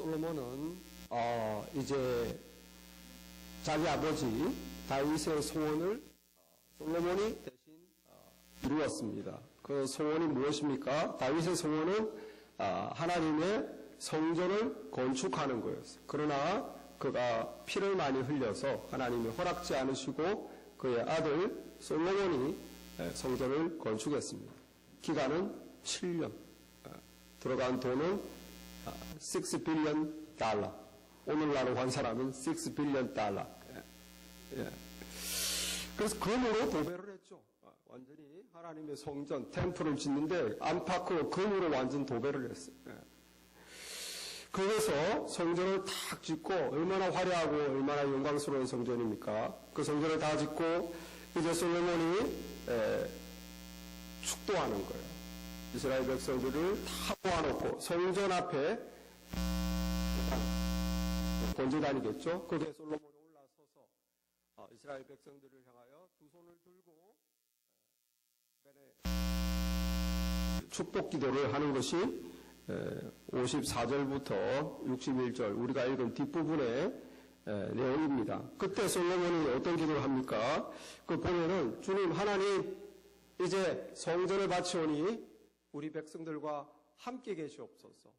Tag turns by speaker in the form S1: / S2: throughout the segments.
S1: 솔로몬은 이제 자기 아버지 다윗의 소원을 솔로몬이 대신 이루었습니다. 그 소원이 무엇입니까? 다윗의 소원은 하나님의 성전을 건축하는 거였어요. 그러나 그가 피를 많이 흘려서 하나님이 허락지 않으시고 그의 아들 솔로몬이 성전을 건축했습니다. 기간은 7년. 들어간 돈은 6 빌리언 달러. 오늘날로 환산하면 6 빌리언 달러. 그래서 금으로 도배를 했죠. 완전히 하나님의 성전, 템플을 짓는데 안팎으로 금으로 완전 도배를 했어요. 그래서 성전을 탁 짓고 얼마나 화려하고 얼마나 영광스러운 성전입니까? 그 성전을 다 짓고 이제 솔로몬이 축도하는 거예요. 이스라엘 백성들을 다 모아놓고 성전 앞에 번제단이겠죠. 거기에 솔로몬이 올라서서 이스라엘 백성들을 향하여 두 손을 들고 축복 기도를 하는 것이 54절부터 61절 우리가 읽은 뒷부분의 내용입니다. 그때 솔로몬이 어떤 기도를 합니까? 그 보면은 주님 하나님 이제 성전을 바치오니 우리 백성들과 함께 계시옵소서.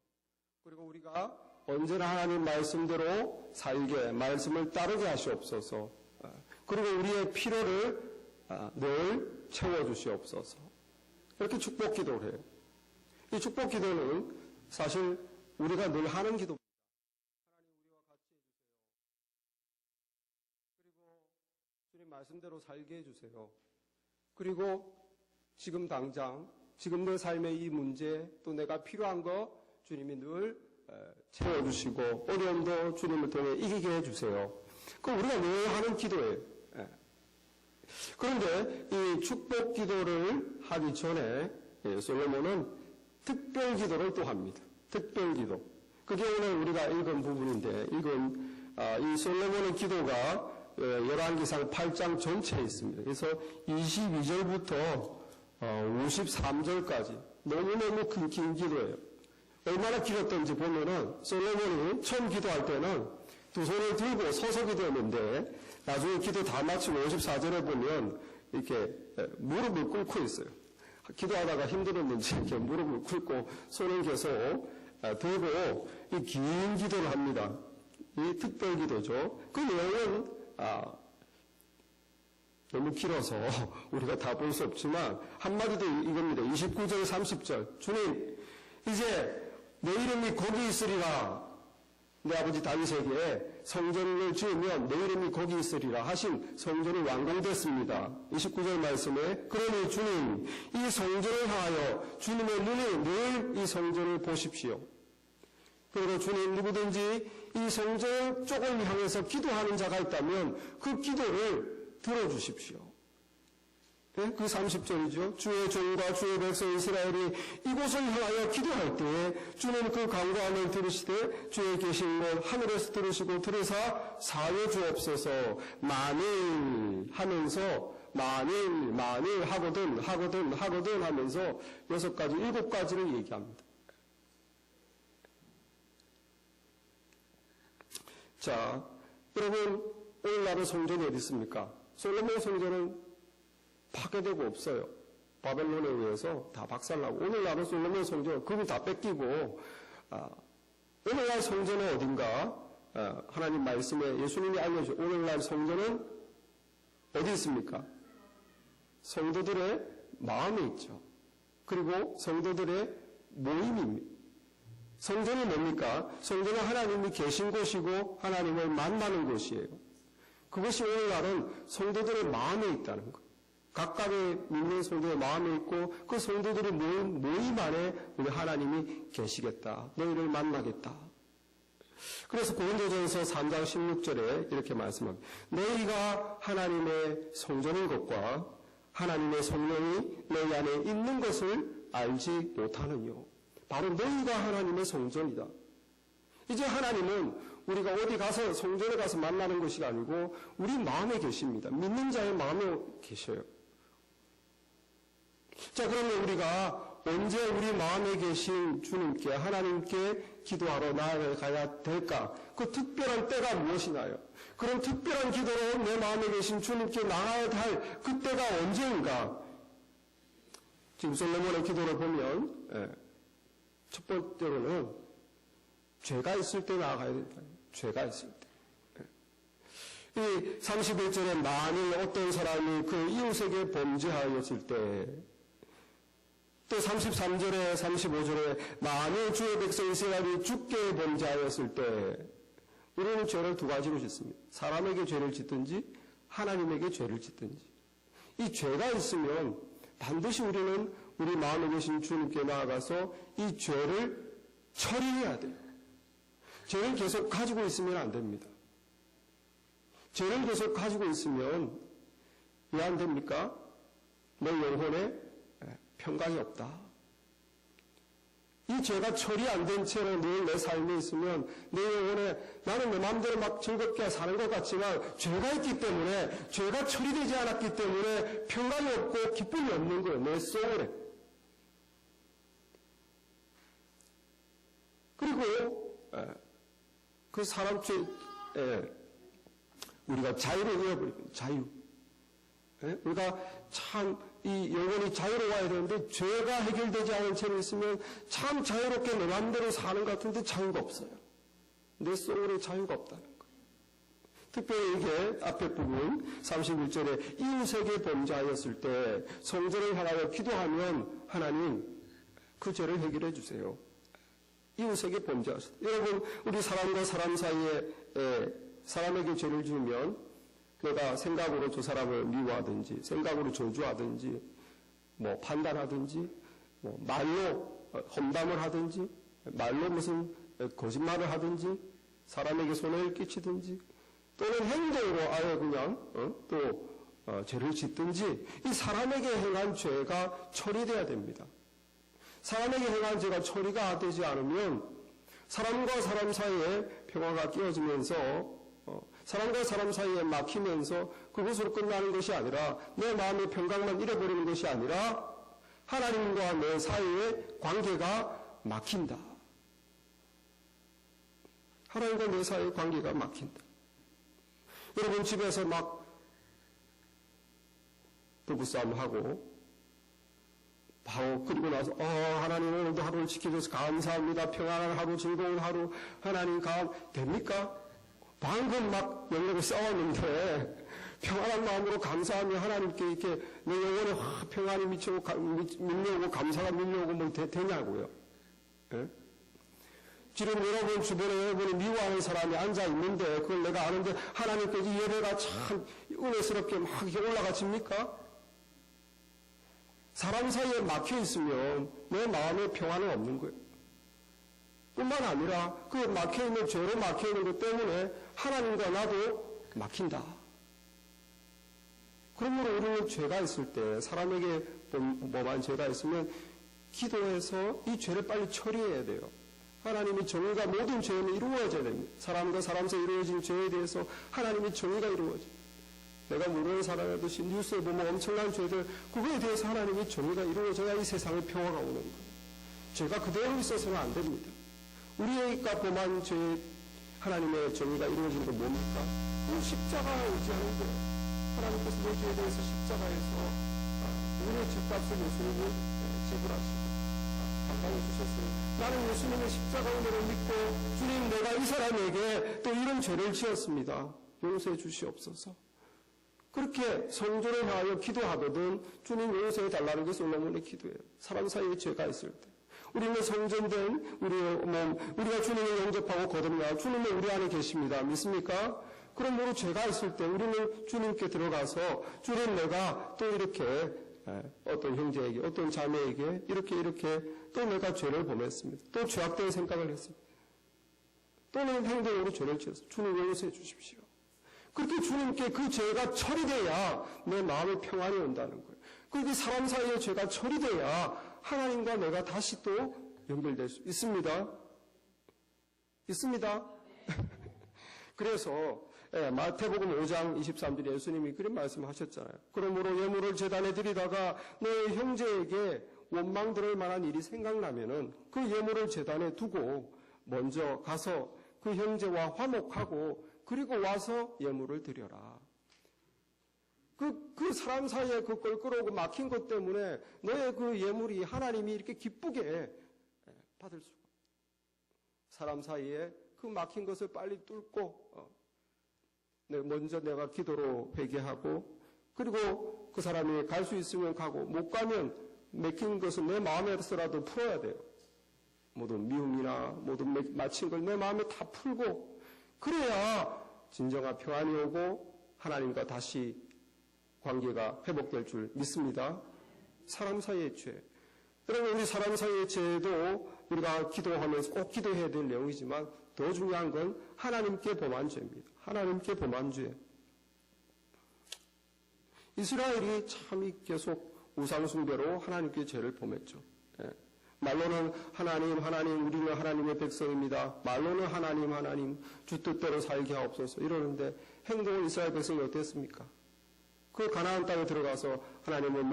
S1: 그리고 우리가 언제나 하나님 말씀대로 살게 말씀을 따르게 하시옵소서. 그리고 우리의 필요를 늘 채워주시옵소서. 이렇게 축복 기도를 해요. 이 축복 기도는 사실 우리가 늘 하는 기도입니다. 하나님 우리와 같이 해주세요. 그리고 주님 말씀대로 살게 해주세요. 그리고 지금 당장 지금 내 삶의 이 문제 또 내가 필요한 거 주님이 늘 채워주시고 어려움도 주님을 통해 이기게 해주세요. 그럼 우리가 늘 하는 기도예요. 그런데 이 축복 기도를 하기 전에 솔로몬은 특별 기도를 또 합니다. 특별 기도. 그게 오늘 우리가 읽은 부분인데 이 솔로몬의 기도가 열왕기상 8장 전체에 있습니다. 그래서 22절부터 53절까지 너무너무 긴 기도예요. 얼마나 길었던지 보면은 솔로몬이 처음 기도할 때는 두 손을 들고 서서 기도했는데 나중에 기도 다 마치고 54절에 보면 이렇게 무릎을 꿇고 있어요. 기도하다가 힘들었는지 이렇게 무릎을 꿇고 손을 계속 들고 이 긴 기도를 합니다. 이 특별 기도죠. 그 내용은 너무 길어서 우리가 다 볼 수 없지만 한마디도 이겁니다. 29절 30절 주님 이제 내 이름이 거기 있으리라. 내 아버지 다윗에게 성전을 지으면 내 이름이 거기 있으리라 하신 성전이 완공됐습니다. 29절 말씀에 그러니 주님 이 성전을 향하여 주님의 눈이 늘 이 성전을 보십시오. 그리고 주님 누구든지 이 성전 쪽을 향해서 기도하는 자가 있다면 그 기도를 들어주십시오. 네? 그 30절이죠. 주의 종과 주의 백성 이스라엘이 이곳을 향하여 기도할 때에 주는 그 간구함을 들으시되 주의 계신 곳 하늘에서 들으시고 들으사 사여 주옵소서. 만일 하면서 만일 하거든 하면서 6가지 7가지를 얘기합니다. 자, 여러분 오늘날의 성전이 어디 있습니까? 솔로몬 성전은 파괴되고 없어요. 바벨론에 의해서 다 박살나고 오늘날은 솔로몬 성전 그걸 다 뺏기고 오늘날 성전은 어딘가 하나님 말씀에 예수님이 알려주신 오늘날 성전은 어디 있습니까? 성도들의 마음에 있죠. 그리고 성도들의 모임입니다. 성전이 뭡니까? 성전은 하나님이 계신 곳이고 하나님을 만나는 곳이에요. 그것이 오늘날은 성도들의 마음에 있다는 것. 각각의 믿는 성도의 마음에 있고 그 성도들의 모임 안에 우리 하나님이 계시겠다. 너희를 만나겠다. 그래서 고린도전서 3장 16절에 이렇게 말씀합니다. 너희가 하나님의 성전인 것과 하나님의 성령이 너희 안에 있는 것을 알지 못하느뇨. 바로 너희가 하나님의 성전이다. 이제 하나님은 우리가 어디 가서 성전에 가서 만나는 것이 아니고 우리 마음에 계십니다. 믿는 자의 마음에 계셔요. 자, 그러면 우리가 언제 우리 마음에 계신 주님께, 하나님께 기도하러 나아가야 될까? 그 특별한 때가 무엇이나요? 그런 특별한 기도로 내 마음에 계신 주님께 나아가야 할 그때가 언제인가? 지금 솔로몬의 기도를 보면 첫 번째로는 죄가 있을 때 나아가야 된다. 죄가 있을 때. 이 31절에 만일 어떤 사람이 그 이웃에게 범죄하였을 때, 또 33절에 35절에 만일 주의 백성 이스라엘이 주께 범죄하였을 때, 우리는 죄를 두 가지로 짓습니다. 사람에게 죄를 짓든지 하나님에게 죄를 짓든지. 이 죄가 있으면 반드시 우리는 우리 마음에 계신 주님께 나아가서 이 죄를 처리해야 돼요. 죄를 계속 가지고 있으면 안 됩니다. 죄를 계속 가지고 있으면 왜 안 됩니까? 내 영혼에 평강이 없다. 이 죄가 처리 안 된 채로 늘 내 삶에 있으면 내 영혼에 나는 내 마음대로 막 즐겁게 사는 것 같지만 죄가 있기 때문에, 죄가 처리되지 않았기 때문에 평강이 없고 기쁨이 없는 거예요. 내 소울에. 그리고 그 사람 우리가 자유를 잃어버리고, 자유. 우리가 참 이 영혼이 자유로워야 되는데 죄가 해결되지 않은 채로 있으면 참 자유롭게 내 마음대로 사는 것 같은데 자유가 없어요. 내 소울에 자유가 없다는 거예요. 특별히 이게 앞에 부분 31절에 이웃에게 범죄하였을 때 성전을 향하여 기도하면 하나님 그 죄를 해결해 주세요. 이웃에게 범죄하셨다. 여러분, 우리 사람과 사람 사이에 사람에게 죄를 지으면 내가 생각으로 저 사람을 미워하든지, 생각으로 저주하든지, 뭐 판단하든지, 뭐 말로 험담을 하든지, 말로 무슨 거짓말을 하든지, 사람에게 손해를 끼치든지, 또는 행동으로 아예 그냥 또 죄를 짓든지, 이 사람에게 행한 죄가 처리돼야 됩니다. 사람에게 행한 죄가 처리가 되지 않으면 사람과 사람 사이에 평화가 끼어지면서 사람과 사람 사이에 막히면서 그것으로 끝나는 것이 아니라 내 마음의 평강만 잃어버리는 것이 아니라 하나님과 내 사이의 관계가 막힌다. 하나님과 내 사이의 관계가 막힌다. 여러분 집에서 막 부부싸움하고 그리고 나서 하나님 오늘도 하루를 지켜줘서 감사합니다. 평안한 하루, 즐거운 하루, 하나님 됩니까? 방금 막 영역을 싸웠는데 평안한 마음으로 감사하며 하나님께 이렇게 내 영혼에 평안이 밀려오고 감사가 밀려오고 뭐 되냐고요. 예? 지금 여러분 주변에 여러분이 미워하는 사람이 앉아 있는데 그걸 내가 아는데 하나님께 이 예배가 참 은혜스럽게 막 이렇게 올라가십니까? 사람 사이에 막혀 있으면 내 마음에 평안은 없는 거예요. 뿐만 아니라 그 막혀있는 죄로 막혀있는 것 때문에 하나님과 나도 막힌다. 그러므로 우리는 죄가 있을 때 사람에게 범한 죄가 있으면 기도해서 이 죄를 빨리 처리해야 돼요. 하나님이 정의가 모든 죄는 이루어져야 됩니다. 사람과 사람 사이에 이루어진 죄에 대해서 하나님이 정의가 이루어져요. 내가 무료를 살아가듯이 뉴스에 보면 엄청난 죄들, 그거에 대해서 하나님이 정의가 이루어져야 이 세상에 평화가 오는 거예요. 죄가 그대로 있어서는 안 됩니다. 우리가 범한 죄, 하나님의 정의가 이루어지는 건 뭡니까? 그 십자가에 의지하는 거예요. 하나님께서 내 죄에 대해서 십자가에서 우리의 죄값을 예수님이 지불하시고 감당해 주셨어요. 나는 예수님의 십자가 은혜를 믿고 주님 내가 이 사람에게 또 이런 죄를 지었습니다. 용서해 주시옵소서. 그렇게 성전을 향하여 기도하거든 주님 용서해 달라는 게 솔로몬의 기도예요. 사람 사이에 죄가 있을 때. 우리는 성전된 우리의 몸, 우리가 주님을 영접하고 거듭나 주님은 우리 안에 계십니다. 믿습니까? 그러므로 죄가 있을 때 우리는 주님께 들어가서 주님 내가 또 이렇게 어떤 형제에게 어떤 자매에게 이렇게 또 내가 죄를 범했습니다. 또 죄악된 생각을 했습니다. 또는 행동으로 죄를 지었습니다. 주님 용서해 주십시오. 그렇게 주님께 그 죄가 처리돼야 내 마음에 평안이 온다는 거예요. 그렇게 사람 사이의 죄가 처리돼야 하나님과 내가 다시 또 연결될 수 있습니다. 있습니다. 그래서 마태복음 5장 23절에 예수님이 그런 말씀하셨잖아요. 그러므로 예물을 제단에 드리다가 내 형제에게 원망 들을 만한 일이 생각나면은 그 예물을 제단에 두고 먼저 가서 그 형제와 화목하고 그리고 와서 예물을 드려라. 그 사람 사이에 그걸 끌어오고 막힌 것 때문에 너의 그 예물이 하나님이 이렇게 기쁘게 받을 수가. 사람 사이에 그 막힌 것을 빨리 뚫고 먼저 내가 기도로 회개하고 그리고 그 사람이 갈 수 있으면 가고 못 가면 막힌 것을 내 마음에서라도 풀어야 돼요. 모든 미움이나 모든 막힌 걸 내 마음에 다 풀고 그래야 진정한 평안이 오고 하나님과 다시 관계가 회복될 줄 믿습니다. 사람 사이의 죄. 여러분 우리 사람 사이의 죄도 우리가 기도하면서 꼭 기도해야 될 내용이지만 더 중요한 건 하나님께 범한 죄입니다. 하나님께 범한 죄. 이스라엘이 참 계속 우상숭배로 하나님께 죄를 범했죠. 말로는 하나님 우리는 하나님의 백성입니다. 말로는 하나님 주 뜻대로 살게 하옵소서 이러는데 행동은 이스라엘 백성이 어땠습니까? 그 가나안 땅에 들어가서 하나님을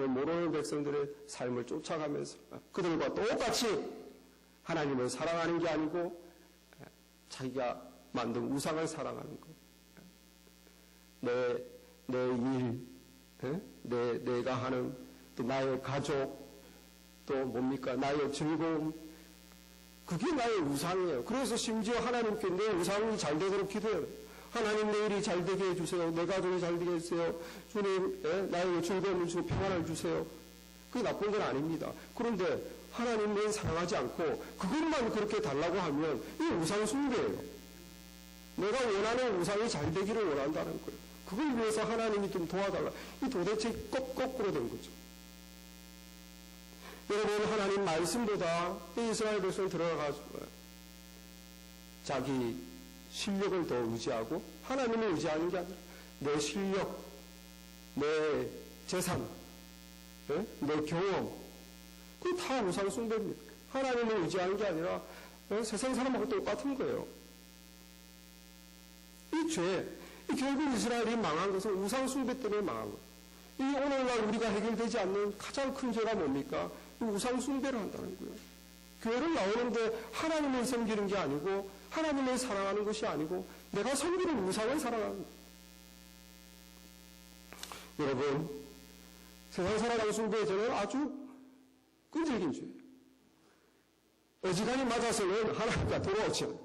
S1: 모르는 백성들의 삶을 쫓아가면서 그들과 똑같이 하나님을 사랑하는 게 아니고 자기가 만든 우상을 사랑하는 것. 내 일, 내가 하는 또 나의 가족, 또 뭡니까? 나의 즐거움. 그게 나의 우상이에요. 그래서 심지어 하나님께 내 우상이 잘 되도록 기도해요. 하나님 내 일이 잘 되게 해주세요. 내 가족이 잘 되게 해주세요. 주님 나에게 즐거움을 주고 평안을 주세요. 그게 나쁜 건 아닙니다. 그런데 하나님을 사랑하지 않고 그것만 그렇게 달라고 하면 이게 우상 숭배예요. 내가 원하는 우상이 잘 되기를 원한다는 거예요. 그걸 위해서 하나님이 좀 도와달라. 이 도대체 거꾸로 된 거죠. 여러분 하나님 말씀보다 이스라엘 백성 들어가가지고 자기 실력을 더 의지하고 하나님을 의지하는 게 아니라 내 실력, 내 재산, 내 경험 그거 다 우상 숭배입니다. 하나님을 의지하는 게 아니라 세상 사람하고 똑같은 거예요. 이 죄, 결국 이스라엘이 망한 것은 우상 숭배 때문에 망한 거예요. 이 오늘날 우리가 해결되지 않는 가장 큰 죄가 뭡니까? 우상 숭배를 한다는 거예요. 교회를 나오는데 하나님을 섬기는 게 아니고 하나님을 사랑하는 것이 아니고 내가 섬기는 우상을 사랑하는 거예요. 여러분 세상 살아가는 숭배의 죄는 아주 끈질긴 죄예요. 어지간히 맞아서는 하나님과 돌아오죠.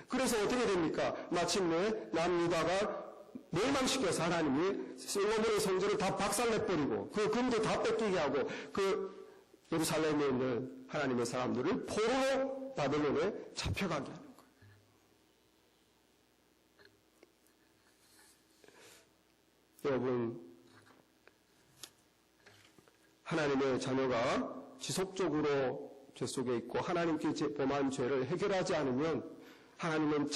S1: 그래서 어떻게 됩니까? 마침내 남유다가 멸망시켜서 하나님이 솔로몬의 성전을 다 박살내버리고 그 금도 다 뺏기게 하고 그 예루살렘에 있는 하나님의 사람들을 포로로 바벨론에 잡혀가게 하는 거예요. 여러분 하나님의 자녀가 지속적으로 죄 속에 있고 하나님께 범한 죄를 해결하지 않으면 하나님은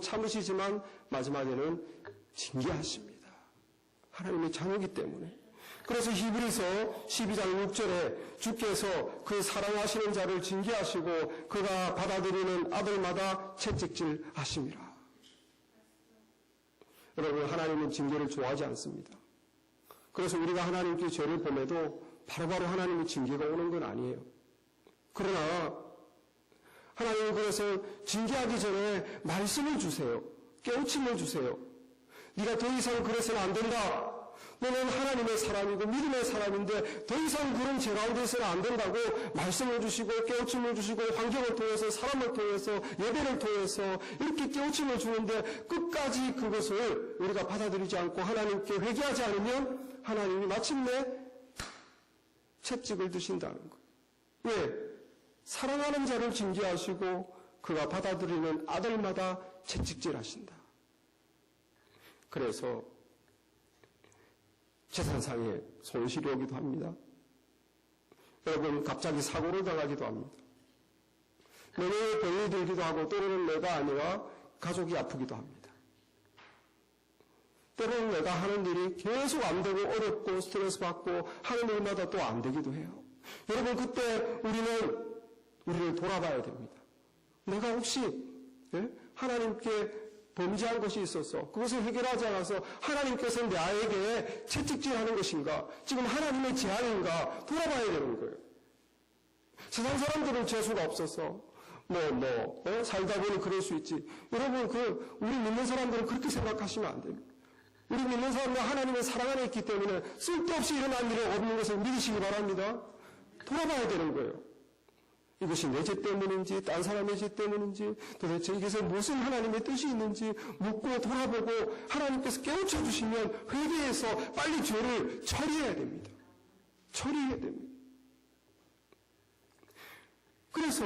S1: 참으시지만 마지막에는 징계하십니다. 하나님의 자녀이기 때문에. 그래서 히브리서 12장 6절에 주께서 그 사랑하시는 자를 징계하시고 그가 받아들이는 아들마다 채찍질 하심이라. 여러분 하나님은 징계를 좋아하지 않습니다. 그래서 우리가 하나님께 죄를 범해도 바로바로 하나님의 징계가 오는 건 아니에요. 그러나 하나님은 그래서 징계하기 전에 말씀을 주세요. 깨우침을 주세요. 네가 더 이상 그래서는 안 된다. 너는 하나님의 사람이고 믿음의 사람인데 더 이상 그런 죄 가운데 있어는 안 된다고 말씀을 주시고 깨우침을 주시고 환경을 통해서 사람을 통해서 예배를 통해서 이렇게 깨우침을 주는데 끝까지 그것을 우리가 받아들이지 않고 하나님께 회개하지 않으면 하나님이 마침내 채찍을 드신다는 거예요. 왜? 사랑하는 자를 징계하시고 그가 받아들이는 아들마다 채찍질하신다. 그래서 재산상의 손실이 오기도 합니다. 여러분 갑자기 사고를 당하기도 합니다. 내년에 병이 들기도 하고 때로는 내가 아니라 가족이 아프기도 합니다. 때로는 내가 하는 일이 계속 안 되고 어렵고 스트레스 받고 하는 일마다 또 안 되기도 해요. 여러분 그때 우리를 돌아봐야 됩니다. 내가 혹시 하나님께 범죄한 것이 있어서 그것을 해결하지 않아서 하나님께서 나에게 채찍질하는 것인가? 지금 하나님의 재앙인가? 돌아봐야 되는 거예요. 세상 사람들은 재수가 없어서 살다 보니 그럴 수 있지. 여러분, 우리 믿는 사람들은 그렇게 생각하시면 안 됩니다. 우리 믿는 사람은 하나님의 사랑 안에 있기 때문에 쓸데없이 일어난 일이 없는 것을 믿으시기 바랍니다. 돌아봐야 되는 거예요. 이것이 내 죄 때문인지 딴 사람의 죄 때문인지 도대체 이것에 무슨 하나님의 뜻이 있는지 묻고 돌아보고 하나님께서 깨우쳐 주시면 회개해서 빨리 죄를 처리해야 됩니다. 처리해야 됩니다. 그래서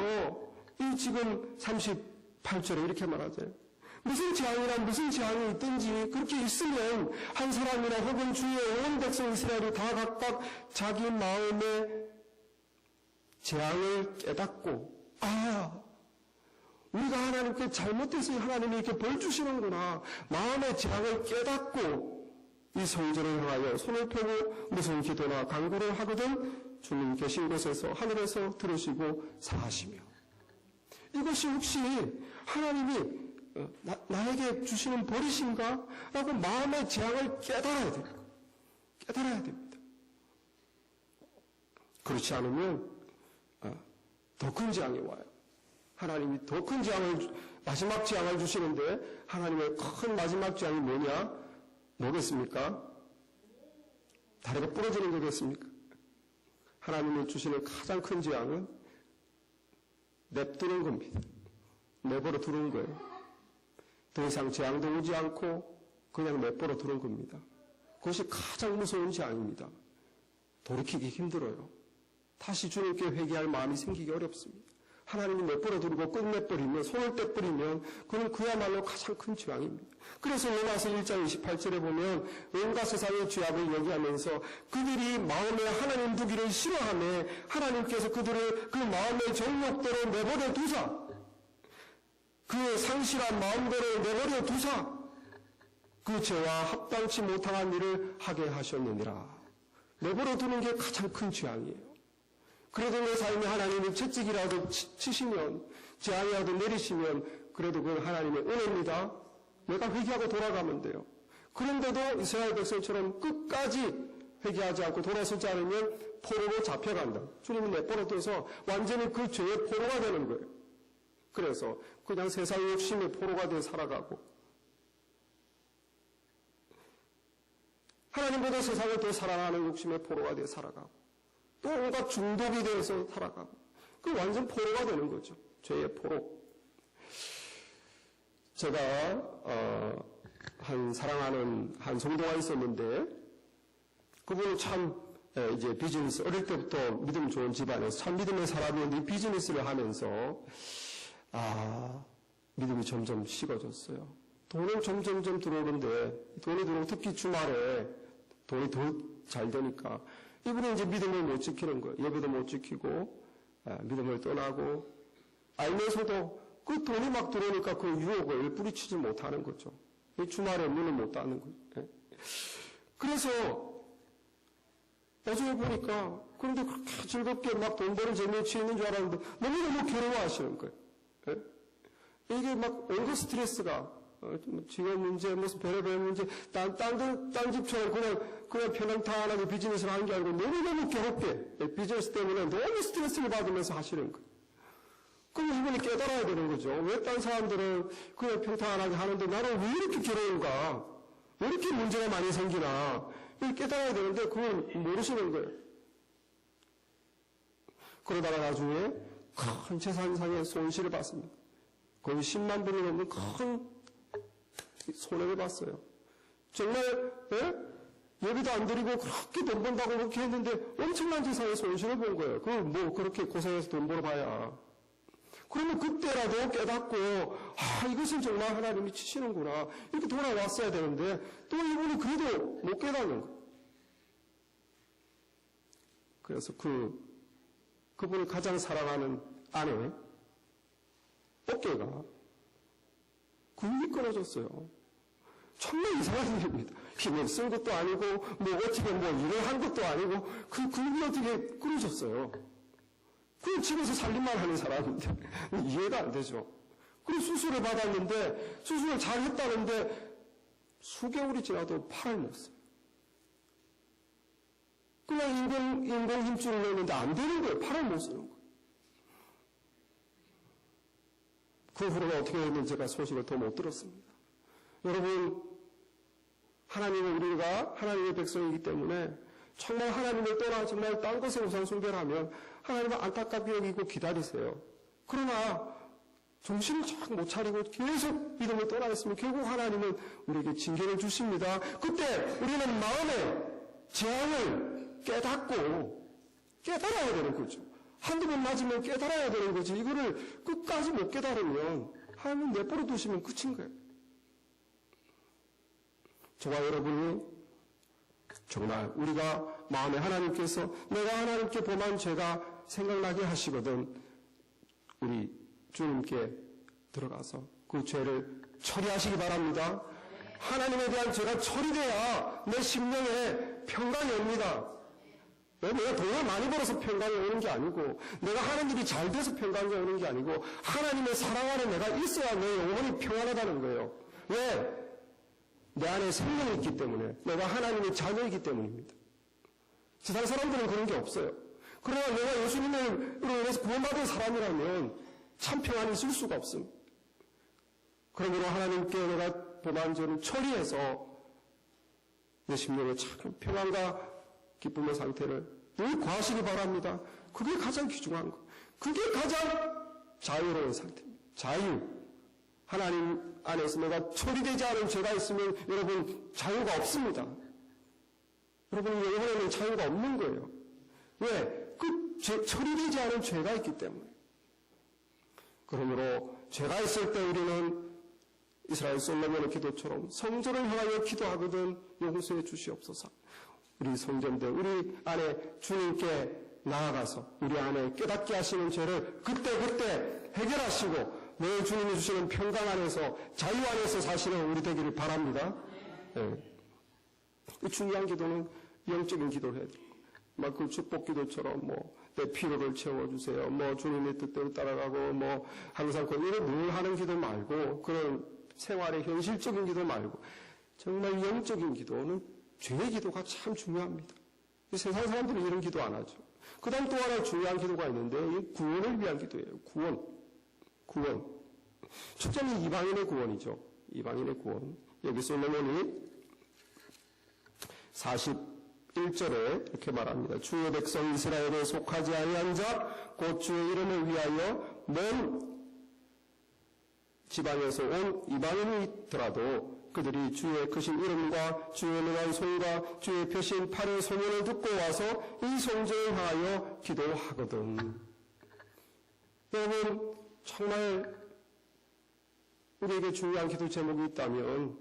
S1: 이 지금 38절에 이렇게 말하잖아요. 무슨 재앙이나 무슨 재앙이 있든지 그렇게 있으면 한 사람이나 혹은 주의 온 백성 이스라엘이 다 각각 자기 마음에 재앙을 깨닫고 우리가 하나님께 잘못해서 하나님이 이렇게 벌 주시는구나. 마음의 재앙을 깨닫고 이 성전을 향하여 손을 펴고 무슨 기도나 간구를 하거든 주님 계신 곳에서 하늘에서 들으시고 사하시며. 이것이 혹시 하나님이 나에게 주시는 벌이신가? 라고 마음의 재앙을 깨달아야 됩니다. 깨달아야 됩니다. 그렇지 않으면 더 큰 재앙이 와요. 하나님이 더 큰 재앙을, 마지막 재앙을 주시는데 하나님의 큰 마지막 재앙이 뭐겠습니까? 다리가 부러지는 거겠습니까? 하나님이 주시는 가장 큰 재앙은 냅두는 겁니다. 내버려 두는 거예요. 더 이상 재앙도 오지 않고 그냥 내버려 두는 겁니다. 그것이 가장 무서운 재앙입니다. 돌이키기 힘들어요. 다시 주님께 회개할 마음이 생기기 어렵습니다. 하나님이 내버려 두고 끝내버리면, 손을 떼버리면 그건 그야말로 가장 큰 죄악입니다. 그래서 로마서 1장 28절에 보면 온갖 세상의 죄악을 얘기하면서 그들이 마음에 하나님 두기를 싫어하며 하나님께서 그들을 그 마음의 정욕대로 내버려 두사, 그 상실한 마음대로 내버려 두사 그 죄와 합당치 못한 일을 하게 하셨느니라. 내버려 두는 게 가장 큰 죄악이에요. 그래도 내 삶에 하나님이 채찍이라도 치시면, 재앙이라도 내리시면 그래도 그건 하나님의 은혜입니다. 내가 회개하고 돌아가면 돼요. 그런데도 이스라엘 백성처럼 끝까지 회개하지 않고 돌아서지 않으면 포로로 잡혀간다. 주님이 내버려둬서 완전히 그 죄의 포로가 되는 거예요. 그래서 그냥 세상 욕심의 포로가 되어 살아가고 하나님보다 세상을 더 사랑하는 욕심의 포로가 되어 살아가고 또 온갖 중독이 되어서 살아가고 그 완전 포로가 되는 거죠. 죄의 포로. 제가 사랑하는 한 성도가 있었는데 그분은 참 이제 비즈니스 어릴 때부터 믿음 좋은 집안에서 참 믿음의 사람이었는데 비즈니스를 하면서 믿음이 점점 식어졌어요. 돈은 점점점 들어오는데 돈이 들어오고 특히 주말에 돈이 더 잘 되니까 이분은 이제 믿음을 못 지키는 거예요. 예배도 못 지키고 믿음을 떠나고 알면서도 그 돈이 막 들어오니까 그 유혹을 뿌리치지 못하는 거죠. 주말에 문을 못 닫는 거예요. 그래서 나중에 보니까 그런데 그렇게 즐겁게 막 돈 버는 재미에 취해 있는 줄 알았는데 너무너무 괴로워하시는 거예요. 이게 막 온갖 스트레스가 지금 문제, 무슨 별의별 문제, 딴 집처럼 그냥 편안하게 비즈니스를 하는 게 아니고 너무너무 괴롭게 비즈니스 때문에 너무 스트레스를 받으면서 하시는 거예요. 그럼 이분이 깨달아야 되는 거죠. 왜 딴 사람들은 그냥 평탄하게 하는데 나는 왜 이렇게 괴로운가? 왜 이렇게 문제가 많이 생기나? 이걸 깨달아야 되는데 그걸 모르시는 거예요. 그러다가 나중에 큰 재산상의 손실을 받습니다. 거의 10만 불이 넘는 큰 손해를 봤어요. 정말 예비도 안 드리고 그렇게 돈 번다고 그렇게 했는데 엄청난 재산의 손실을 본 거예요. 그걸 뭐 그렇게 고생해서 돈 벌어봐야. 그러면 그때라도 깨닫고 이것은 정말 하나님이 치시는구나 이렇게 돌아왔어야 되는데 또 이분이 그래도 못 깨닫는 거예요. 그래서 그분을 가장 사랑하는 아내 어깨가 근육이 끊어졌어요. 정말 이상한 일입니다. 힘을 쓴 것도 아니고 뭐 어떻게 일을 한 것도 아니고 그 근육이 어떻게 끊어졌어요. 그냥 집에서 살림만 하는 사람인데 이해가 안 되죠. 그리고 수술을 받았는데, 수술을 잘 했다는데, 수개월이 지나도 팔을 못 써요. 그냥 인공 힘줄을 넣는데 안 되는 거예요. 팔을 못 쓰는 거예요. 그 후로는 어떻게 됐는지 제가 소식을 더 못 들었습니다. 여러분, 우리가 하나님의 백성이기 때문에 정말 하나님을 떠나 정말 딴 것에 우상 숭배를 하면 하나님은 안타깝게 여기고 기다리세요. 그러나 정신을 쫙 못 차리고 계속 믿음을 떠나 있으면 결국 하나님은 우리에게 징계를 주십니다. 그때 우리는 마음의 재앙을 깨달아야 되는 거죠. 한두 번 맞으면 깨달아야 되는 거지. 이거를 끝까지 못 깨달으면 하나님 내버려 두시면 끝인 거예요. 저와 여러분이 정말 우리가 마음에 하나님께서 내가 하나님께 범한 죄가 생각나게 하시거든 우리 주님께 들어가서 그 죄를 처리하시기 바랍니다. 하나님에 대한 죄가 처리돼야 내 심령에 평강이 옵니다. 내가 돈을 많이 벌어서 평강이 오는 게 아니고 내가 하는 일이 잘 돼서 평강이 오는 게 아니고 하나님의 사랑 안에 내가 있어야 내 영혼이 평안하다는 거예요. 왜? 내 안에 생명이 있기 때문에 내가 하나님의 자녀이기 때문입니다. 세상 사람들은 그런 게 없어요. 그러나 내가 예수님으로 인해서 구원받은 사람이라면 참 평안이 있을 수가 없습니다. 그러므로 하나님께 내가 범한 죄를 처리해서 내 심령에 참 평안과 기쁨의 상태를 늘 구하시기 바랍니다. 그게 가장 귀중한 것. 그게 가장 자유로운 상태입니다. 자유. 하나님 안에서 내가 처리되지 않은 죄가 있으면 여러분 자유가 없습니다. 여러분 영혼에는 자유가 없는 거예요. 왜? 처리되지 않은 죄가 있기 때문에. 그러므로 죄가 있을 때 우리는 이스라엘 솔로몬의 기도처럼 성전을 향하여 기도하거든 용서해 주시옵소서. 우리 성전들 우리 안에 주님께 나아가서 우리 안에 깨닫게 하시는 죄를 그때 해결하시고 내 주님이 주시는 평강 안에서 자유 안에서 사시는 우리 되기를 바랍니다. 네. 중요한 기도는 영적인 기도를 해야 돼요. 막 그 축복 기도처럼 내 필요를 채워주세요. 주님의 뜻대로 따라가고 항상 이런 늘 하는 기도 말고 그런 생활의 현실적인 기도 말고 정말 영적인 기도는 죄의 기도가 참 중요합니다. 세상 사람들은 이런 기도 안 하죠. 그 다음 또 하나 중요한 기도가 있는데 이 구원을 위한 기도예요. 구원. 첫째는 이방인의 구원이죠. 이방인의 구원. 여기 솔로몬이 41절에 이렇게 말합니다. 주의 백성 이스라엘에 속하지 아니한 자, 곧 주의 이름을 위하여 먼 지방에서 온 이방인이 있더라도 그들이 주의 크신 이름과 주의 능한 손과 주의 펴신 팔의 소문을 듣고 와서 이 성전을 향하여 기도하거든. 여러분 정말 우리에게 중요한 기도 제목이 있다면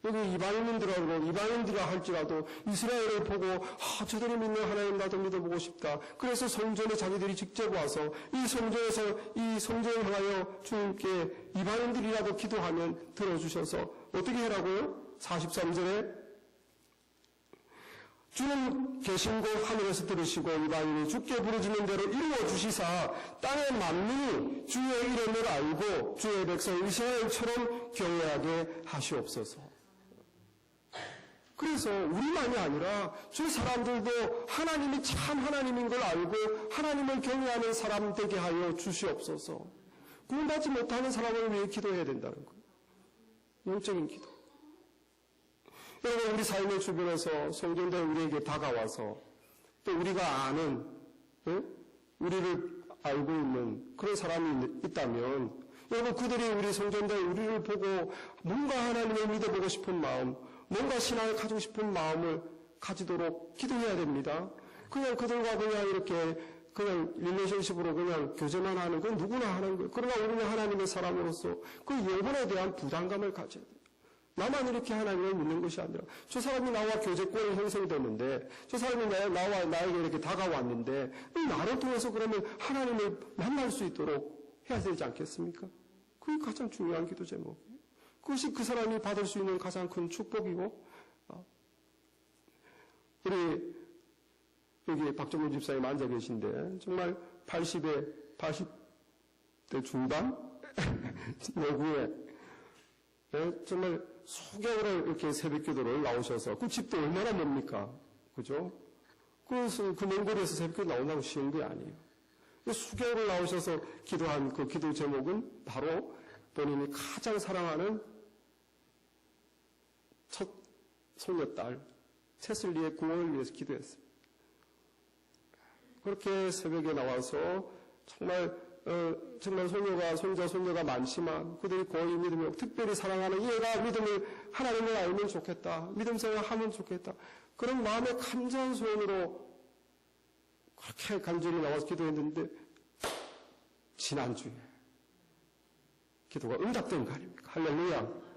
S1: 여기 이방인들이라 할지라도 이스라엘을 보고 저들이 믿는 하나님 나도 믿어보고 싶다. 그래서 성전에 자기들이 직접 와서 이 성전에서 이 성전을 향하여 주님께 이방인들이라도 기도하면 들어주셔서 어떻게 해라고요? 43절에 주는 계신 곳 하늘에서 들으시고 이방인이 주께 부르짖는 대로 이루어 주시사 땅의 만민이 주의 이름을 알고 주의 백성 이스라엘처럼 경외하게 하시옵소서. 그래서 우리만이 아니라 저 사람들도 하나님이 참 하나님인 걸 알고 하나님을 경외하는 사람 되게 하여 주시옵소서. 구원받지 못하는 사람을 위해 기도해야 된다는 거예요. 영적인 기도. 여러분 우리 삶의 주변에서 성전들 우리에게 다가와서 또 우리가 아는 우리를 알고 있는 그런 사람이 있다면 여러분 그들이 우리 성전들 우리를 보고 뭔가 하나님을 믿어보고 싶은 마음 뭔가 신앙을 가지고 싶은 마음을 가지도록 기도해야 됩니다. 그냥 그들과 그냥 이렇게 그냥 릴레이션십으로 그냥 교제만 하는 건 누구나 하는 거예요. 그러나 우리는 하나님의 사람으로서 그 영혼에 대한 부담감을 가져야 돼요. 나만 이렇게 하나님을 믿는 것이 아니라 저 사람이 나와 교제권이 형성됐는데 저 사람이 나에게 이렇게 다가왔는데 나를 통해서 그러면 하나님을 만날 수 있도록 해야 되지 않겠습니까? 그게 가장 중요한 기도 제목이에요. 그것이 그 사람이 받을 수 있는 가장 큰 축복이고 우리 여기 박정훈 집사님 앉아 계신데 정말 80대 중반 노구에 정말 수개월을 이렇게 새벽 기도를 나오셔서 그 집도 얼마나 멉니까? 그죠? 그래서 그 먼 거리에서 새벽 기도 나온다고 쉬운 게 아니에요. 수개월을 나오셔서 기도한 그 기도 제목은 바로 본인이 가장 사랑하는 첫 손녀딸 세슬리의 구원을 위해서 기도했습니다. 그렇게 새벽에 나와서 정말 손녀가 많지만 그들이 거의 믿음을 특별히 사랑하는 얘가 믿음을 하나님을 알면 좋겠다. 믿음 생활하면 좋겠다. 그런 마음의 간절한 소원으로 그렇게 간절히 나와서 기도했는데 지난주에 기도가 응답된 거 아닙니까? 할렐루야.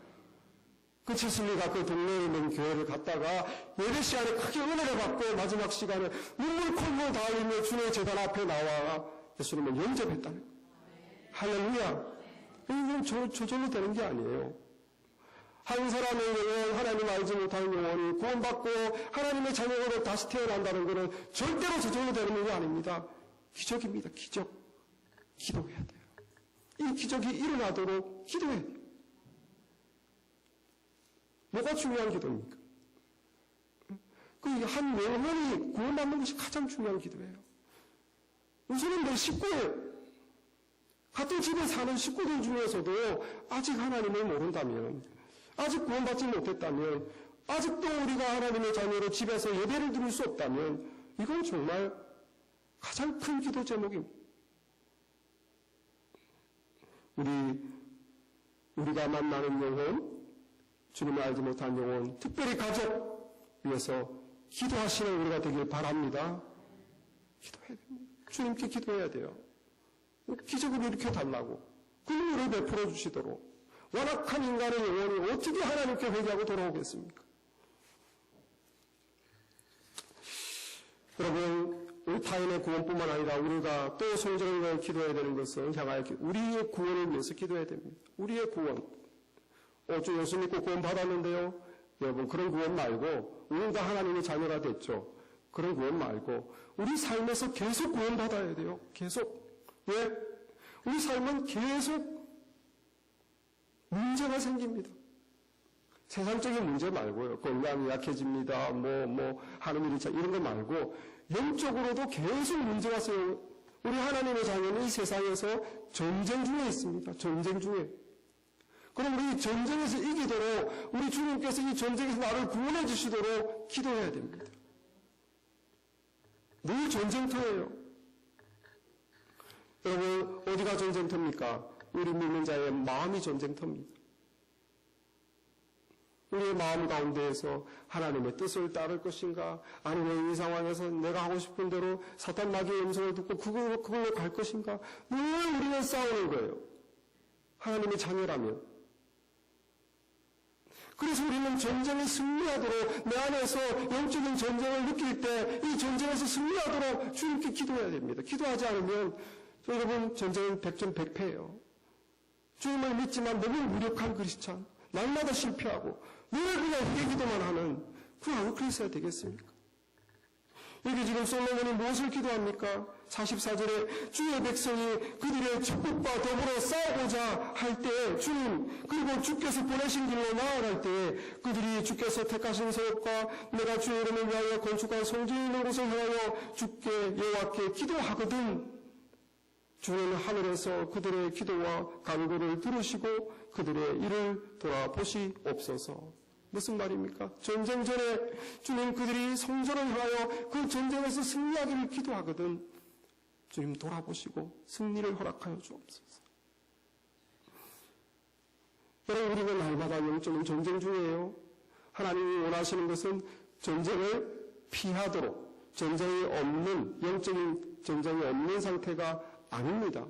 S1: 그 세슬리가 그 동네에 있는 교회를 갔다가 예배 시간에 크게 은혜를 받고 마지막 시간에 눈물 콧물 다 흘리며 주님의 제단 앞에 나와 예수님을 영접했다는 거예요. 할렐루야. 이건 저절로 되는 게 아니에요. 한 사람의 영혼, 하나님 알지 못하는 영혼이 구원받고 하나님의 자녀로 다시 태어난다는 것은 절대로 저절로 되는 게 아닙니다. 기적입니다. 기적. 기도해야 돼요. 이 기적이 일어나도록 기도해야 돼요. 뭐가 중요한 기도입니까? 그 한 영혼이 구원받는 것이 가장 중요한 기도예요. 우선은 내 식구예요. 같은 집에 사는 식구들 중에서도 아직 하나님을 모른다면, 아직 구원받지 못했다면, 아직도 우리가 하나님의 자녀로 집에서 예배를 드릴 수 없다면 이건 정말 가장 큰 기도 제목입니다. 우리가 만나는 영혼, 주님을 알지 못한 영혼, 특별히 가족 위해서 기도하시는 우리가 되길 바랍니다. 기도해야 됩니다. 주님께 기도해야 돼요. 기적을 일으켜 달라고. 그 은혜를 베풀어 주시도록. 완악한 인간의 영혼이 어떻게 하나님께 회개하고 돌아오겠습니까? 여러분, 우리 타인의 구원뿐만 아니라 우리가 또 성전을 위해 기도해야 되는 것은 향하여 우리의 구원을 위해서 기도해야 됩니다. 우리의 구원. 주 예수 믿고 구원 받았는데요. 여러분, 그런 구원 말고 우리가 하나님의 자녀가 됐죠. 그런 구원 말고 우리 삶에서 계속 구원 받아야 돼요. 계속. 왜? 우리 삶은 계속 문제가 생깁니다. 세상적인 문제 말고요. 건강이 약해집니다. 하는 일이 이런 거 말고 영적으로도 계속 문제가 생겨요. 우리 하나님의 자녀는 이 세상에서 전쟁 중에 있습니다. 전쟁 중에. 그럼 우리 전쟁에서 이기도록 우리 주님께서 이 전쟁에서 나를 구원해 주시도록 기도해야 됩니다. 늘 전쟁터예요. 여러분, 어디가 전쟁터입니까? 우리 믿는 자의 마음이 전쟁터입니다. 우리의 마음 가운데에서 하나님의 뜻을 따를 것인가? 아니면 이 상황에서 내가 하고 싶은 대로 사탄 마귀의 음성을 듣고 그걸로 갈 것인가? 늘 우리는 싸우는 거예요. 하나님의 자녀라면. 그래서 우리는 전쟁에 승리하도록 내 안에서 영적인 전쟁을 느낄 때 이 전쟁에서 승리하도록 주님께 기도해야 됩니다. 기도하지 않으면 여러분 전쟁은 100전 100패예요. 주님을 믿지만 너무 무력한 크리스찬, 날마다 실패하고 늘 그냥 회개기도만 하는 그 그리스도가 되겠습니까? 여기 지금 솔로몬이 무엇을 기도합니까? 44절에 주의 백성이 그들의 적국과 더불어 싸우고자 할 때 주님, 그리고 주께서 보내신 길로 나아갈 때 그들이 주께서 택하신 성읍과 내가 주의 이름을 위하여 건축한 성전이 있는 곳을 향하여 주께 여호와께 기도하거든. 주는 하늘에서 그들의 기도와 간구를 들으시고 그들의 일을 돌아보시옵소서. 무슨 말입니까? 전쟁 전에 주님 그들이 성전을 향하여 그 전쟁에서 승리하기를 기도하거든. 주님 돌아보시고 승리를 허락하여 주옵소서. 여러분, 우리는 날마다 영적인 전쟁 중이에요. 하나님이 원하시는 것은 전쟁을 피하도록 전쟁이 없는, 영적인 전쟁이 없는 상태가 아닙니다.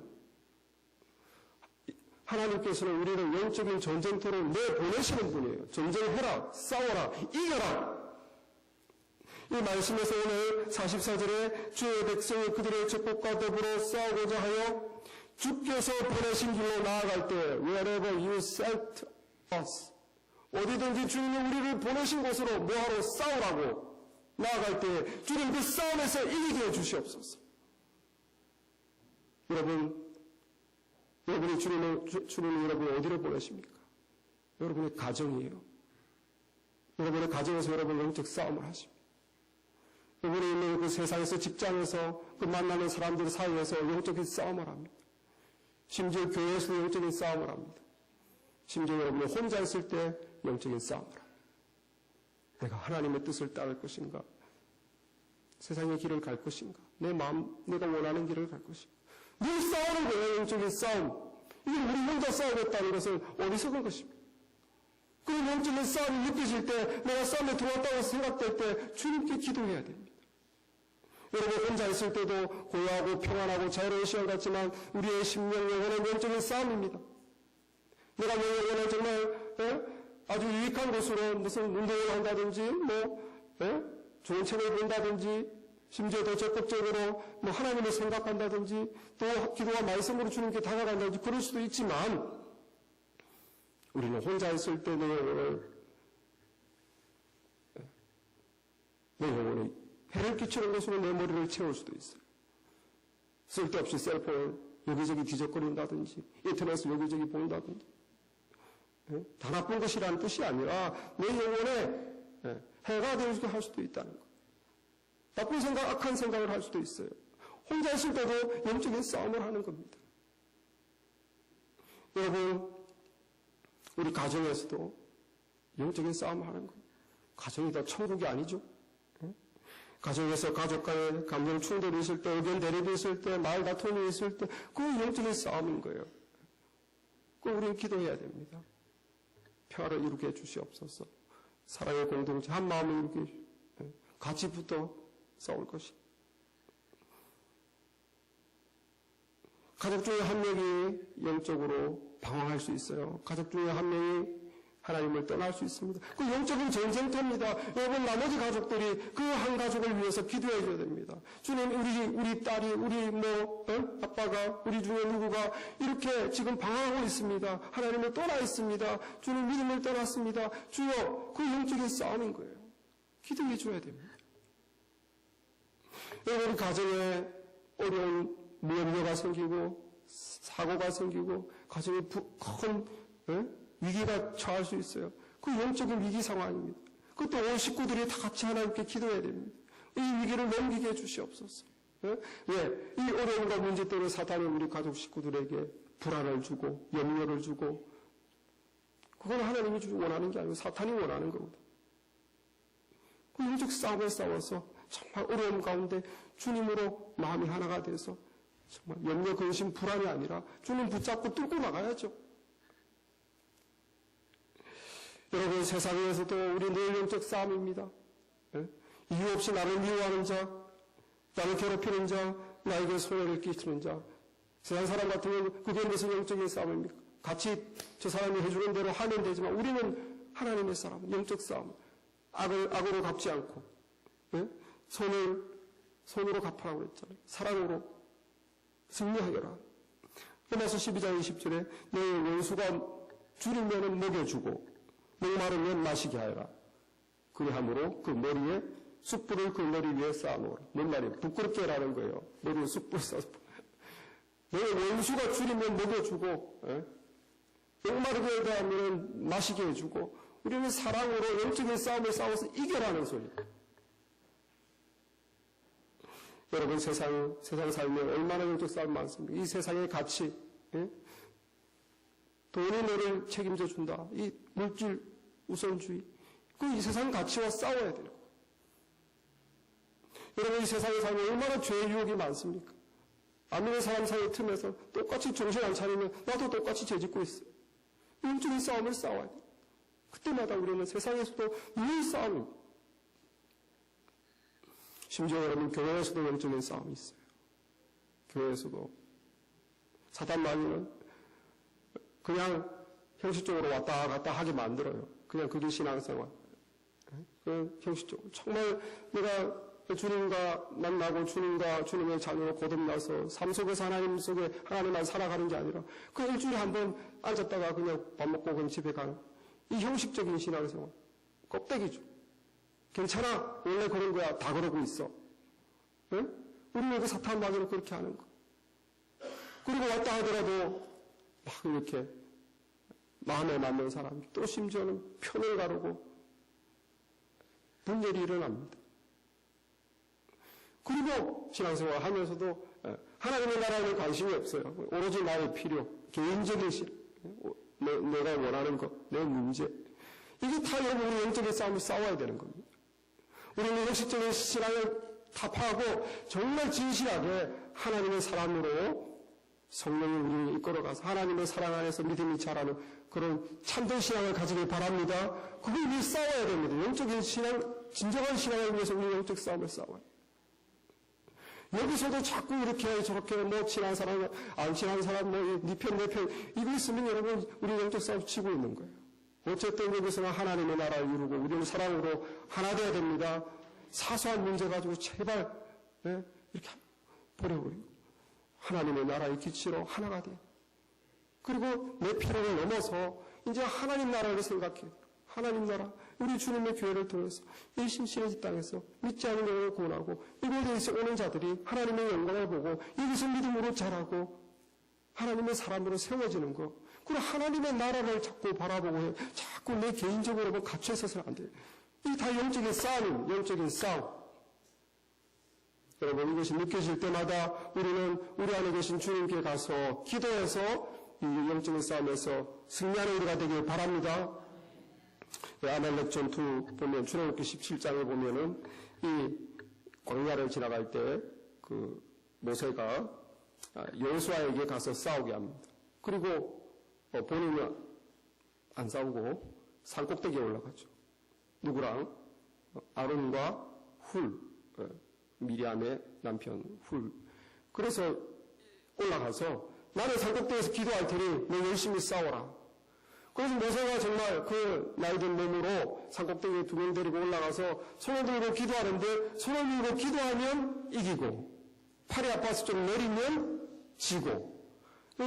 S1: 하나님께서는 우리를 영적인 전쟁터로 내보내시는 분이에요. 전쟁해라, 싸워라, 이겨라. 이 말씀에서 오늘 44절에 주의 백성이 그들의 적국과 더불어 싸우고자 하여 주께서 보내신 길로 나아갈 때 wherever you sent us, 어디든지 주님이 우리를 보내신 곳으로 뭐하러 싸우라고 나아갈 때 주님 그 싸움에서 이기게 해 주시옵소서. 여러분, 주님이 여러분을 어디로 보내십니까? 여러분의 가정이에요. 여러분의 가정에서 여러분 영적 싸움을 하십니다. 여러분이 있는 그 세상에서, 직장에서, 그 만나는 사람들 사이에서 영적인 싸움을 합니다. 심지어 교회에서도 영적인 싸움을 합니다. 심지어 여러분이 혼자 있을 때 영적인 싸움을 합니다. 내가 하나님의 뜻을 따를 것인가? 세상의 길을 갈 것인가? 내 마음, 내가 원하는 길을 갈 것인가? 늘 싸우는 거예요, 영적인 싸움. 이게 우리 혼자 싸우겠다는 것은 어리석은 것입니다. 그 영적인 싸움이 느껴질 때, 내가 싸움에 들어왔다고 생각될 때 주님께 기도해야 됩니다. 여러분 혼자 있을 때도 고요하고 평안하고 자유로운 시간 같지만 우리의 심령 영혼은 영적인 싸움입니다. 내가 내 영혼을 정말 아주 유익한 곳으로 무슨 운동을 한다든지 좋은 책을 본다든지 심지어 더 적극적으로 하나님을 생각한다든지 또 기도와 말씀으로 주님께 다가간다든지 그럴 수도 있지만 우리는 혼자 있을 때 내 영혼이 해를 끼치는 것으로 내 머리를 채울 수도 있어요. 쓸데없이 셀폰을 여기저기 뒤적거린다든지 인터넷을 여기저기 본다든지 다 나쁜 것이라는 뜻이 아니라 내 영혼에 해가 되게 할 수도 있다는 거예요. 나쁜 생각, 악한 생각을 할 수도 있어요. 혼자 있을 때도 영적인 싸움을 하는 겁니다. 여러분, 우리 가정에서도 영적인 싸움을 하는 거예요. 가정이 다 천국이 아니죠. 가정에서 가족 간의 감정 충돌이 있을 때, 의견 대립이 있을 때, 말 다툼이 있을 때, 그 영적인 싸움인 거예요. 그 우리는 기도해야 됩니다. 평화를 이루게 해주시옵소서. 사랑의 공동체, 한 마음을 이루게 같이 붙어 싸울 것이. 가족 중에 한 명이 영적으로 방황할 수 있어요. 가족 중에 한 명이 하나님을 떠날 수 있습니다. 그 영적인 전쟁터입니다. 여러분 나머지 가족들이 그 한 가족을 위해서 기도해 줘야 됩니다. 주님 우리 딸이 우리 아빠가 우리 중에 누구가 이렇게 지금 방황하고 있습니다. 하나님을 떠나 있습니다. 주님 믿음을 떠났습니다. 주여 그 영적인 싸움인 거예요. 기도해 줘야 됩니다. 여러분 가정에 어려운 염려가 생기고 사고가 생기고 가정에 큰 위기가 처할 수 있어요. 그 영적인 위기 상황입니다. 그때 온 식구들이 다 같이 하나님께 기도해야 됩니다. 이 위기를 넘기게 해주시옵소서. 이 어려움과 문제 때문에 사탄이 우리 가족 식구들에게 불안을 주고 염려를 주고 그건 하나님이 원하는 게 아니고 사탄이 원하는 거거든요. 그 영적 싸움을 싸워서 정말 어려움 가운데 주님으로 마음이 하나가 돼서 정말 염려, 근심, 불안이 아니라 주님 붙잡고 뚫고 나가야죠. 여러분 세상에서도 우리 늘 영적 싸움입니다. 이유 없이 나를 미워하는 자, 나를 괴롭히는 자, 나에게 손해를 끼치는 자. 세상 사람 같으면 그게 무슨 영적인 싸움입니까? 같이 저 사람이 해주는 대로 하면 되지만 우리는 하나님의 사람, 영적 싸움. 악으로 갚지 않고 손으로 갚으라고 그랬잖아요. 사랑으로 승리하여라. 로마서 12장 20절에 너의 원수가 줄이면 먹여주고 목마르면 마시게 하여라. 그리함으로 그 머리에 숯불을 그 머리 위에 쌓아놓으라. 뭔 말이에요? 부끄럽게 하라는 거예요. 머리에 숯불을 쌓아서. 너의 원수가 줄이면 먹여주고 목마르게 하면 마시게 해주고 우리는 사랑으로 영적인 싸움을 싸워서 이겨라는 소리예요. 여러분 세상 삶에 얼마나 영적 싸움이 많습니까? 이 세상의 가치, 돈이 너를 책임져 준다. 이 물질 우선주의, 이 세상 가치와 싸워야 돼요. 여러분 이 세상의 삶에 얼마나 죄의 유혹이 많습니까? 안 믿는 사람 사이 틈에서 똑같이 정신 안 차리면 나도 똑같이 죄짓고 있어요. 영적인 싸움을 싸워야 돼요. 그때마다 우리는 세상에서도 늘 싸움입니다. 심지어 여러분 교회에서도 영적인 싸움이 있어요. 교회에서도 사단 마귀는 그냥 형식적으로 왔다 갔다 하게 만들어요. 그냥 그게 신앙생활. 형식적으로 정말 내가 주님과 만나고 주님의 자녀로 거듭나서 삶 속에서 하나님 속에 하나님만 살아가는 게 아니라 그 일주일에 한 번 앉았다가 그냥 밥 먹고 그냥 집에 가는 이 형식적인 신앙생활 껍데기죠. 괜찮아. 원래 그런 거야. 다 그러고 있어. 우리는 그 사탄 마귀는 그렇게 하는 거. 그리고 왔다 하더라도 막 이렇게 마음에 맞는 사람이 또 심지어는 편을 가르고 분열이 일어납니다. 그리고 신앙생활 하면서도 하나님의 나라에는 관심이 없어요. 오로지 나의 필요, 개인적인 내가 원하는 것, 내 문제. 이게 다 여러분 우리 영적인 싸움을 싸워야 되는 겁니다. 우리는 형식적인 신앙을 타파하고 정말 진실하게 하나님의 사람으로 성령이 우리를 이끌어가서 하나님의 사랑 안에서 믿음이 자라는 그런 참된 신앙을 가지길 바랍니다. 그걸 위해 싸워야 됩니다. 영적인 신앙, 진정한 신앙을 위해서 우리 영적 싸움을 싸워요. 여기서도 자꾸 이렇게 저렇게 뭐 친한 사람, 안 친한 사람, 뭐 네 편, 내 편, 이거 있으면 여러분 우리 영적 싸움 치고 있는 거예요. 어쨌든 여기서는 하나님의 나라를 이루고 우리는 사랑으로 하나 되어야 됩니다. 사소한 문제 가지고 제발 이렇게 버려버리고 하나님의 나라의 기치로 하나가 돼요. 그리고 내 필요를 넘어서 이제 하나님 나라를 생각해요. 하나님 나라, 우리 주님의 교회를 통해서 이 심신의 땅에서 믿지 않는 영혼을 구원하고 이곳에서 오는 자들이 하나님의 영광을 보고 여기서 믿음으로 자라고 하나님의 사람으로 세워지는 것. 그리고 하나님의 나라를 자꾸 바라보고 해요. 자꾸 내 개인적으로 갇혀 있어서는 안 돼요. 이게 다 영적인 싸움, 영적인 싸움. 여러분 이것이 느껴질 때마다 우리는 우리 안에 계신 주님께 가서 기도해서 이 영적인 싸움에서 승리하는 우리가 되길 바랍니다. 아말렉 전투 보면 출애굽기 17장에 보면은 이 광야를 지나갈 때 그 모세가 여호수아에게 가서 싸우게 합니다. 그리고 본인은 안 싸우고 산꼭대기에 올라가죠. 누구랑? 아론과 훌, 미리암의 남편 훌. 그래서 올라가서 나는 산꼭대기에서 기도할 테니 너 열심히 싸워라. 그래서 모세가 정말 그 나이든 몸으로 산꼭대기에 두 명 데리고 올라가서 손을 들고 기도하는데 손을 들고 기도하면 이기고 팔이 아파서 좀 내리면 지고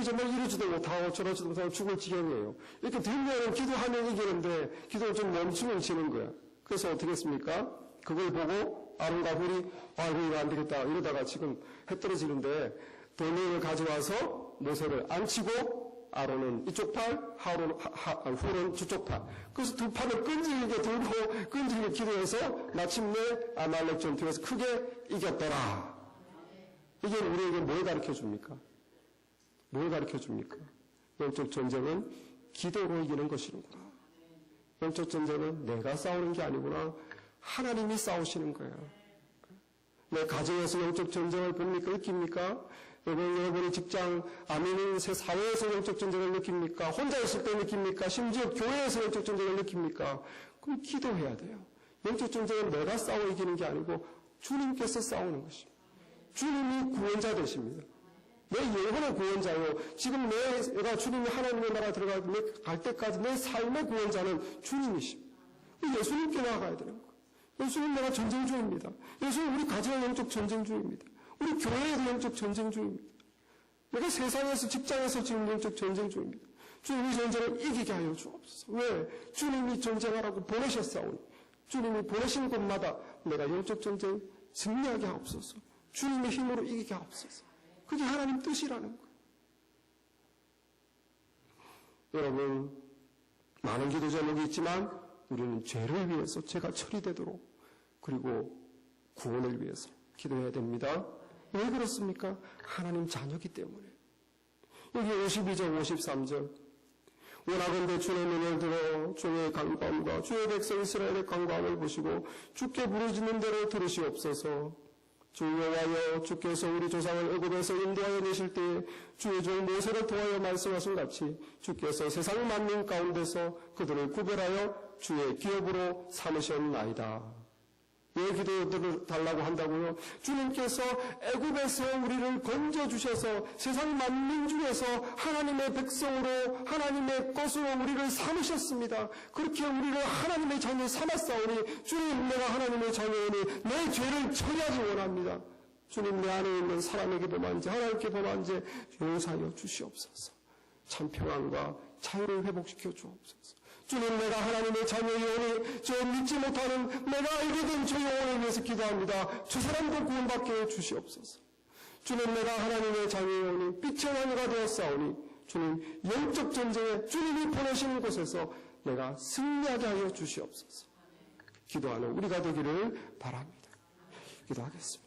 S1: 정말 이러지도 못하고 저러지도 못하고 죽을 지경이에요. 이렇게 들면 기도하면 이기는데 기도를 좀 멈추면 지는 거야. 그래서 어떻게 했습니까? 그걸 보고 아론과 훌이 아이고 이거 안 되겠다 이러다가 지금 해 떨어지는데 돌멩이를 가져와서 모세를 앉히고 아론은 이쪽 팔, 훌은 저쪽 팔. 그래서 두 팔을 끈질기게 들고 끈질기게 기도해서 마침내 아말렉 전투에서 크게 이겼더라. 이게 우리에게 뭘 가르쳐 줍니까? 뭘 가르쳐 줍니까? 영적 전쟁은 기도로 이기는 것이구나. 영적 전쟁은 내가 싸우는 게 아니구나. 하나님이 싸우시는 거예요. 내 가정에서 영적 전쟁을 봅니까? 느낍니까? 여러분의 직장, 아멘, 새 사회에서 영적 전쟁을 느낍니까? 혼자 있을 때 느낍니까? 심지어 교회에서 영적 전쟁을 느낍니까? 그럼 기도해야 돼요. 영적 전쟁은 내가 싸워 이기는 게 아니고 주님께서 싸우는 것입니다. 주님이 구원자 되십니다. 내 영혼의 구원자요. 지금 내가 주님이 하나님의 나라 들어갈 때까지 내 삶의 구원자는 주님이십니다. 예수님께 나아가야 되는 거예요. 예수님 내가 전쟁 중입니다. 예수님 우리 가정의 영적 전쟁 중입니다. 우리 교회에도 영적 전쟁 중입니다. 내가 세상에서 직장에서 지금 영적 전쟁 중입니다. 주님 이 전쟁을 이기게 하여 주옵소서. 왜? 주님이 전쟁하라고 보내셨사오니 주님이 보내신 곳마다 내가 영적 전쟁 승리하게 하옵소서. 주님의 힘으로 이기게 하옵소서. 그게 하나님 뜻이라는 거예요. 여러분 많은 기도 제목이 있지만 우리는 죄를 위해서 죄가 처리되도록 그리고 구원을 위해서 기도해야 됩니다. 왜 그렇습니까? 하나님 자녀이기 때문에. 여기 52절 53절 원하건대 주의 눈을 들어 주의 간구함과 주의 백성 이스라엘의 간구함을 보시고 주께 부르짖는 대로 들으시옵소서. 주 여호와여 주께서 우리 조상을 애굽에서 인도하여 내실 때에 주의 종 모세를 통하여 말씀하신 같이 주께서 세상 만민 가운데서 그들을 구별하여 주의 기업으로 삼으셨나이다. 왜 기도를 달라고 한다고요? 주님께서 애굽에서 우리를 건져주셔서 세상 만민 중에서 하나님의 백성으로 하나님의 것으로 우리를 삼으셨습니다. 그렇게 우리를 하나님의 자녀 삼았사오니 주님 내가 하나님의 자녀이니 내 죄를 처리하지 원합니다. 주님 내 안에 있는 사람에게 범한 죄 하나님께 범한 죄 용서하여 주시옵소서. 참 평안과 자유를 회복시켜 주옵소서. 주님 내가 하나님의 자녀이오니 저 믿지 못하는 내가 알게 된 저 영혼을 위해서 기도합니다. 저 사람도 구원받게 해 주시옵소서. 주님 내가 하나님의 자녀이오니 빛의 왕이가 되었사오니 주님 영적 전쟁에 주님이 보내시는 곳에서 내가 승리하게 하여 주시옵소서. 기도하는 우리가 되기를 바랍니다. 기도하겠습니다.